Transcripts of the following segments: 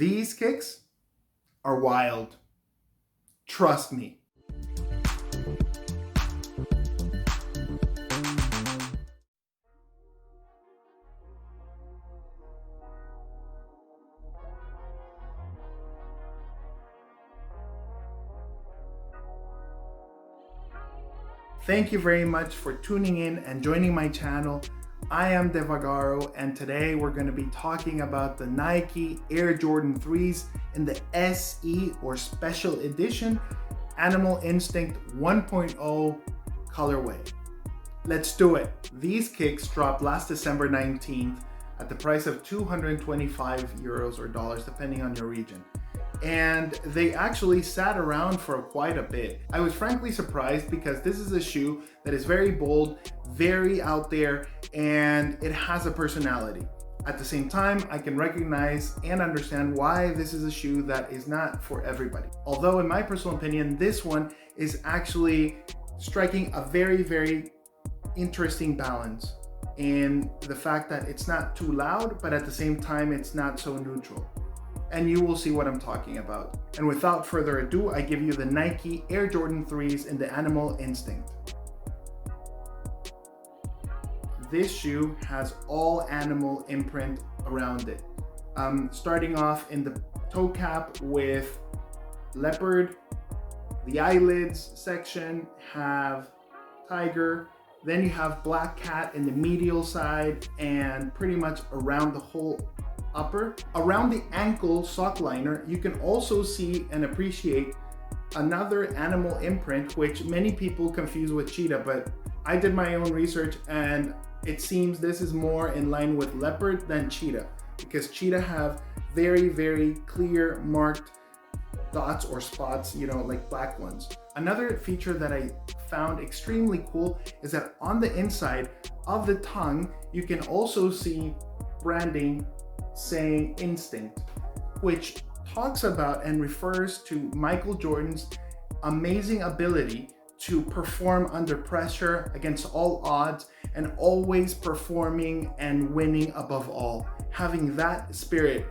These kicks are wild. Trust me. Thank you very much for tuning in and joining my channel. I am Devagaro, and today we're going to be talking about the Nike Air Jordan 3s in the SE or Special Edition Animal Instinct 1.0 colorway. Let's do it. These kicks dropped last December 19th at the price of 225 euros or dollars, depending on your region. And they actually sat around for quite a bit. I was frankly surprised because this is a shoe that is very bold, very out there, and it has a personality. At the same time, I can recognize and understand why this is a shoe that is not for everybody. Although in my personal opinion, this one is actually striking a very, very interesting balance in the fact that it's not too loud, but at the same time, it's not so neutral. And you will see what I'm talking about. And without further ado, I give you the Nike Air Jordan 3s in the Animal Instinct. This shoe has all animal imprint around it. Starting off in the toe cap with leopard. The eyelids section have tiger. Then you have black cat in the medial side and pretty much around the whole upper. Around the ankle sock liner, you can also see and appreciate another animal imprint, which many people confuse with cheetah, but I did my own research and it seems this is more in line with leopard than cheetah, because cheetah have very, very clear marked dots or spots, like black ones. Another feature that I found extremely cool is that on the inside of the tongue, you can also see branding saying Instinct, which talks about and refers to Michael Jordan's amazing ability to perform under pressure against all odds and always performing and winning above all. Having that spirit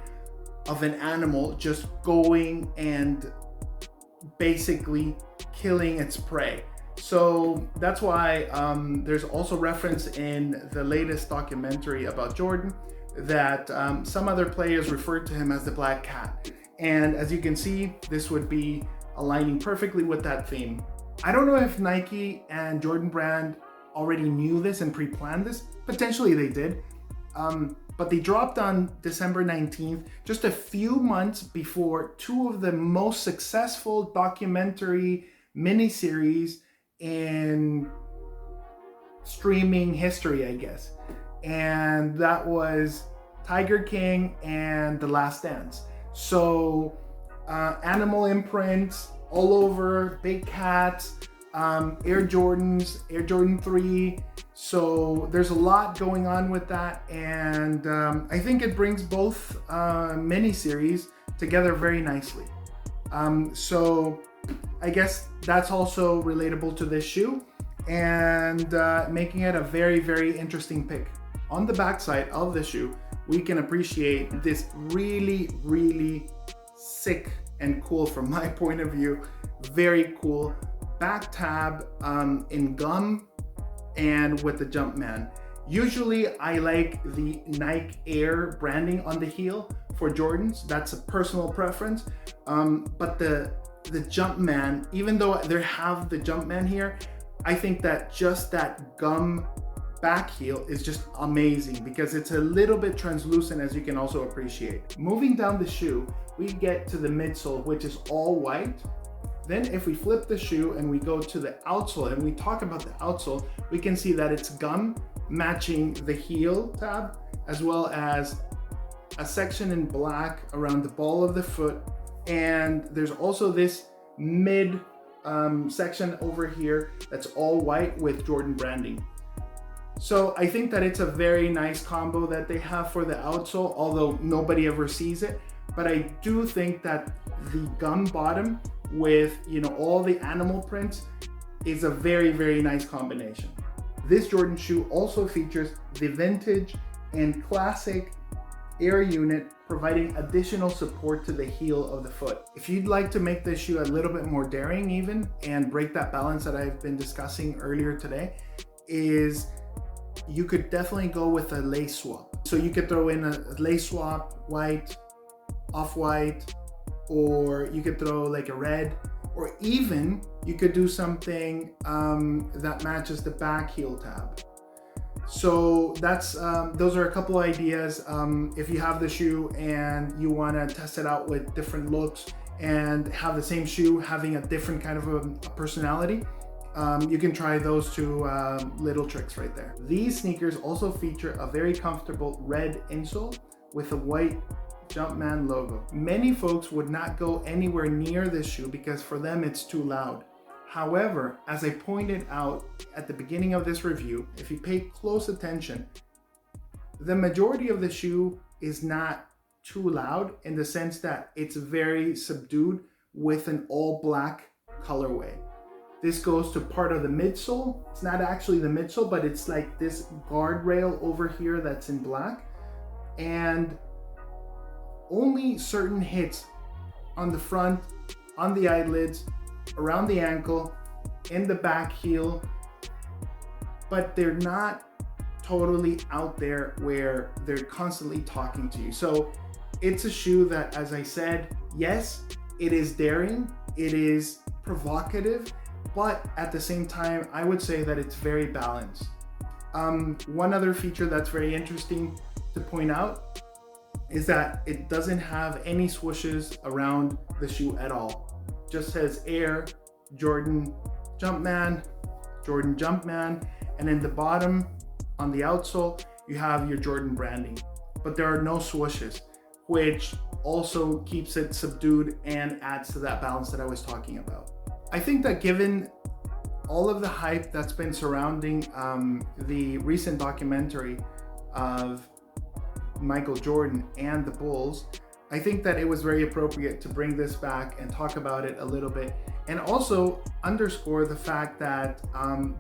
of an animal just going and basically killing its prey. So that's why there's also reference in the latest documentary about Jordan that some other players referred to him as the Black Cat. And as you can see, this would be aligning perfectly with that theme. I don't know if Nike and Jordan Brand already knew this and pre-planned this. Potentially they did. But they dropped on December 19th, just a few months before two of the most successful documentary miniseries in streaming history, I guess. And that was Tiger King and The Last Dance. So animal imprints all over, big cats, Air Jordans, Air Jordan 3. So there's a lot going on with that, and I think it brings both miniseries together very nicely. So I guess that's also relatable to this shoe and making it a very, very interesting pick. On the backside of the shoe, we can appreciate this really, really sick and cool, from my point of view, very cool back tab in gum and with the Jumpman. Usually I like the Nike Air branding on the heel for Jordans. That's a personal preference. But the Jumpman, even though they have the Jumpman here, I think that just that gum back heel is just amazing because it's a little bit translucent, as you can also appreciate. Moving down the shoe, we get to the midsole, which is all white. Then if we flip the shoe and we go to the outsole and we talk about the outsole, we can see that it's gum matching the heel tab, as well as a section in black around the ball of the foot. And there's also this mid section over here that's all white with Jordan branding. So I think that it's a very nice combo that they have for the outsole, although nobody ever sees it. But I do think that the gum bottom with, all the animal prints is a very, very nice combination. This Jordan shoe also features the vintage and classic air unit providing additional support to the heel of the foot. If you'd like to make this shoe a little bit more daring even and break that balance that I've been discussing earlier today, is you could definitely go with a lace swap. So you could throw in a lace swap, white, off-white, or you could throw like a red, or even you could do something that matches the back heel tab. So that's those are a couple ideas. If you have the shoe and you want to test it out with different looks and have the same shoe having a different kind of a personality, you can try those two little tricks right there. These sneakers also feature a very comfortable red insole with a white Jumpman logo. Many folks would not go anywhere near this shoe because for them it's too loud. However, as I pointed out at the beginning of this review, if you pay close attention, the majority of the shoe is not too loud in the sense that it's very subdued with an all black colorway. This goes to part of the midsole. It's not actually the midsole, but it's like this guardrail over here that's in black. And only certain hits on the front, on the eyelids, around the ankle, in the back heel, but they're not totally out there where they're constantly talking to you. So it's a shoe that, as I said, yes, it is daring, it is provocative, but at the same time, I would say that it's very balanced. One other feature that's very interesting to point out is that it doesn't have any swooshes around the shoe at all. Just says Air, Jordan Jumpman, Jordan Jumpman, and in the bottom on the outsole, you have your Jordan branding, but there are no swooshes, which also keeps it subdued and adds to that balance that I was talking about. I think that given all of the hype that's been surrounding the recent documentary of Michael Jordan and the Bulls, I think that it was very appropriate to bring this back and talk about it a little bit, and also underscore the fact that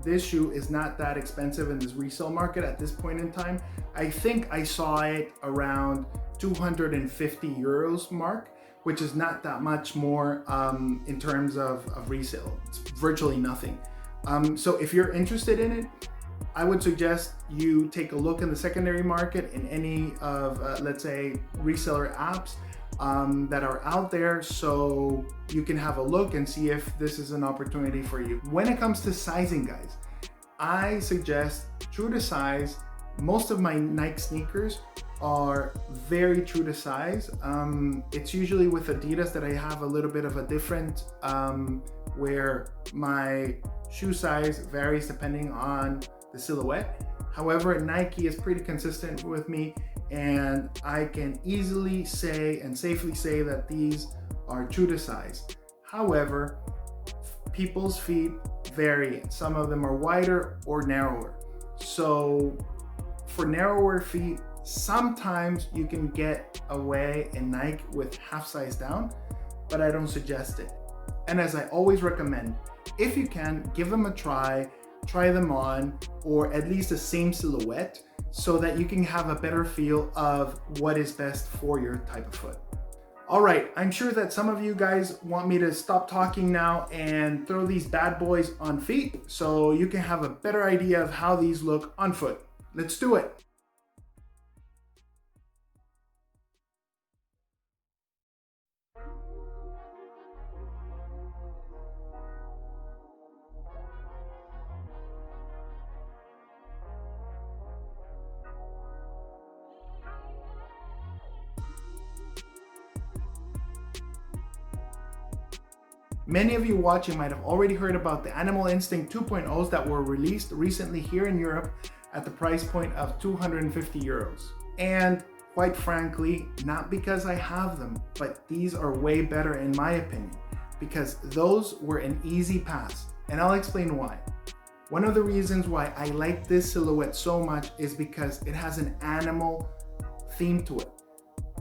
this shoe is not that expensive in this resale market at this point in time. I think I saw it around 250 euros mark, which is not that much more in terms of resale. It's virtually nothing. So if you're interested in it, I would suggest you take a look in the secondary market in any of, let's say, reseller apps that are out there, so you can have a look and see if this is an opportunity for you. When it comes to sizing, guys, I suggest true to size. Most of my Nike sneakers are very true to size. It's usually with Adidas that I have a little bit of a different, where my shoe size varies depending on the silhouette. However, Nike is pretty consistent with me, and I can easily say and safely say that these are true to size. However, people's feet vary. Some of them are wider or narrower. So for narrower feet, sometimes you can get away in Nike with half size down, but I don't suggest it. And as I always recommend, if you can, give them a try them on, or at least the same silhouette, so that you can have a better feel of what is best for your type of foot. All right, I'm sure that some of you guys want me to stop talking now and throw these bad boys on feet so you can have a better idea of how these look on foot. Let's do it. Many of you watching might have already heard about the Animal Instinct 2.0s that were released recently here in Europe at the price point of 250 euros. And quite frankly, not because I have them, but these are way better in my opinion, because those were an easy pass, and I'll explain why. One of the reasons why I like this silhouette so much is because it has an animal theme to it.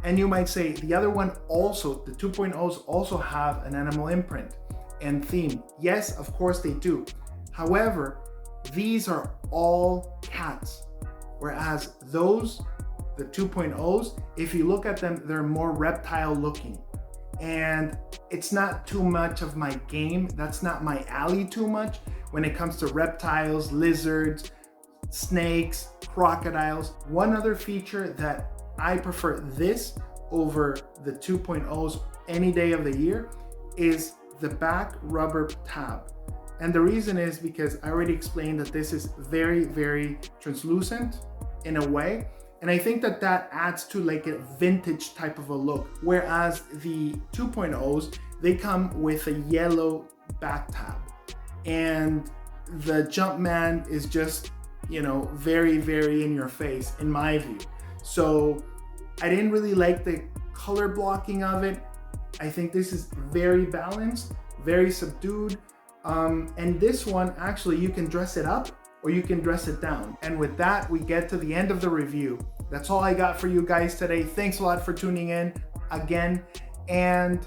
And you might say the other one also, the 2.0s also have an animal imprint and theme. Yes, of course they do. However, these are all cats, whereas those, the 2.0s, if you look at them, they're more reptile looking. And it's not too much of my game. That's not my alley too much when it comes to reptiles, lizards, snakes, crocodiles. One other feature that I prefer this over the 2.0s any day of the year is the back rubber tab. And the reason is because I already explained that this is very, very translucent in a way. And I think that that adds to like a vintage type of a look. Whereas the 2.0s, they come with a yellow back tab. And the Jumpman is just, you know, very, very in your face in my view. So I didn't really like the color blocking of it. I think this is very balanced, very subdued. And this one, actually, you can dress it up or you can dress it down. And with that, we get to the end of the review. That's all I got for you guys today. Thanks a lot for tuning in again. And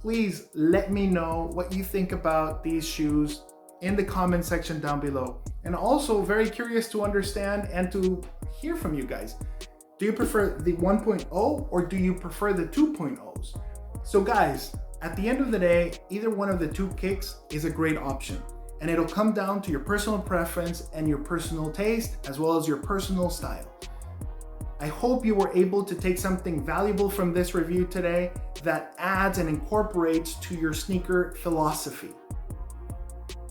please let me know what you think about these shoes in the comment section down below. And also very curious to understand and to hear from you guys. Do you prefer the 1.0 or do you prefer the 2.0s? So guys, at the end of the day, either one of the two kicks is a great option. And it'll come down to your personal preference and your personal taste, as well as your personal style. I hope you were able to take something valuable from this review today that adds and incorporates to your sneaker philosophy.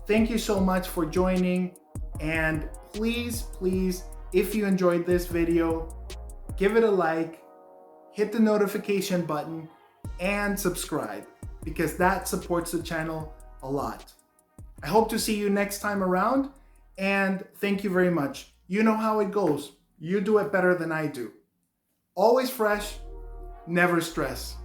Thank you so much for joining. And please, if you enjoyed this video, give it a like, hit the notification button, and subscribe, because that supports the channel a lot. I hope to see you next time around, and thank you very much. You know how it goes. You do it better than I do. Always fresh, never stress.